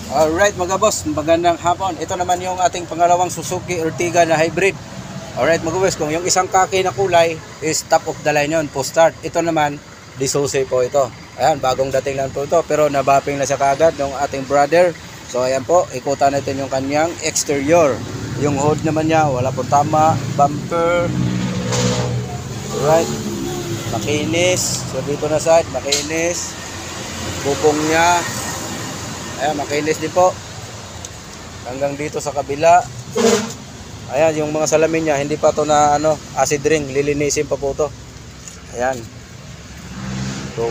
Alright mga boss, magandang hapon. Ito naman yung ating pangalawang Suzuki Ertiga na hybrid. Alright mga boss, kung yung isang kaki na kulay is top of the line yun, post start. Ito naman, Disuse po ito. Ayan, bagong dating lang po ito, pero nabapping na siya kaagad ng ating brother. So ayan po, ikutan natin yung kanyang exterior. Yung hood naman niya, wala po tama, bumper. Alright, makinis. So dito na side, makinis. Bubong niya, ayan, makinis din po. Hanggang dito sa kabila. Ayan, yung mga salamin niya, hindi pa to na acid ring, lilinisin pa po to. Ayan. So,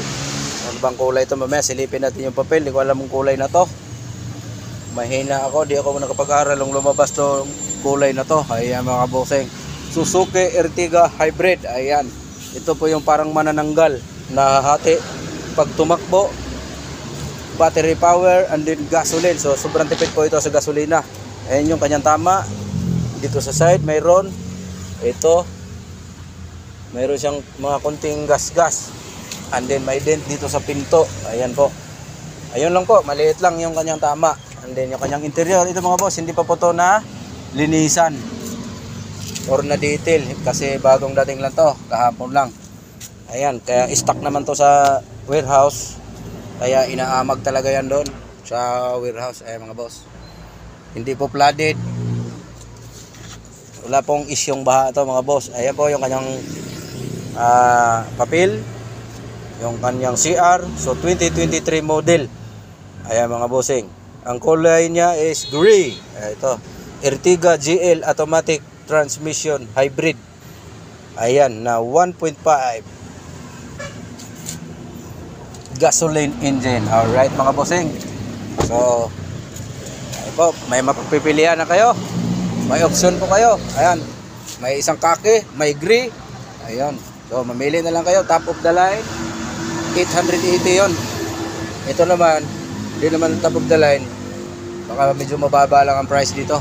ano bang kulay ito mamaya? Silipin natin yung papel. Hindi ko alam yung kulay na to. Mahina ako, di ako nakapag-aral ng lumabas to kulay na to. Ayan mga bossing. Suzuki Ertiga Hybrid. Ayan. Ito po yung parang manananggal na hati pag tumakbo. Battery power and then gasoline. So sobrang tipid po ito sa gasolina. Ayan yung kanyang tama. Dito sa side mayroon ito, mayroon siyang mga konting gas-gas. And then may dent dito sa pinto. Ayan po. Ayun lang po, maliit lang yung kanyang tama. And then yung kanyang interior, ito mga boss, hindi pa po to na linisan or na detail kasi bagong dating lang to, kahapon lang. Ayan, kaya stock naman to sa warehouse. Kaya inaamag talaga yan doon sa warehouse. Ayan mga boss, hindi po flooded, wala pong isyong baha ito mga boss. Ayan po yung kanyang papel, yung kanyang CR. So 2023 model. Ayan mga bossing, ang kulay niya is gray. Ito, Ertiga GL automatic transmission hybrid. Ayan, na 1.5 gasoline engine. Alright mga bossing. So ayun po, may mapagpipilian na kayo, may option po kayo. Ayan, may isang kaki, may gray. Ayan, so mamili na lang kayo. Top of the line 880 yon. Ito naman, hindi naman top of the line. Baka medyo mababa lang ang price dito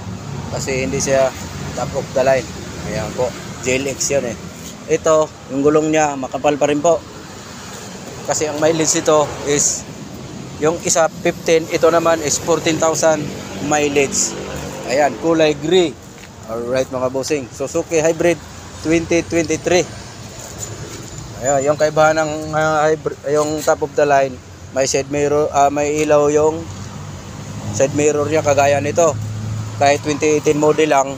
kasi hindi siya top of the line. Ayan po, JLX yun eh. Ito, yung gulong niya makapal pa rin po kasi ang mileage ito is yung isa 15, ito naman is 14,000 mileage. Ayan, kulay gray. Alright mga bossing, Suzuki Hybrid 2023. Ayan, yung kaibahan ng hybrid, yung top of the line, may side mirror, may ilaw yung side mirror niya kagaya nito. Kahit 2018 model lang,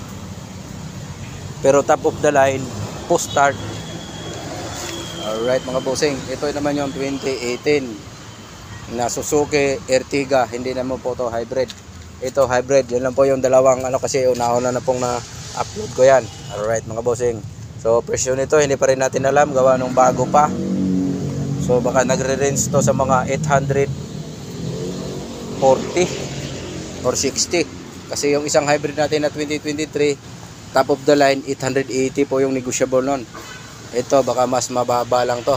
pero top of the line, post start. Alright mga bossing, ito naman yung 2018 na Suzuki Ertiga. Hindi naman po to hybrid. Ito hybrid, yun lang po yung dalawang kasi una-una na pong na-upload ko yan. Alright mga bossing, so presyo nito hindi pa rin natin alam, gawa nung bago pa. So baka nagre-range to sa mga 840 or 60. Kasi yung isang hybrid natin na 2023 top of the line 880 po yung negotiable nun. Ito baka mas mababa lang to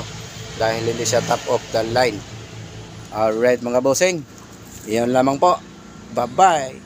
dahil hindi siya top of the line. Alright mga bossing, iyon lamang po. Bye bye.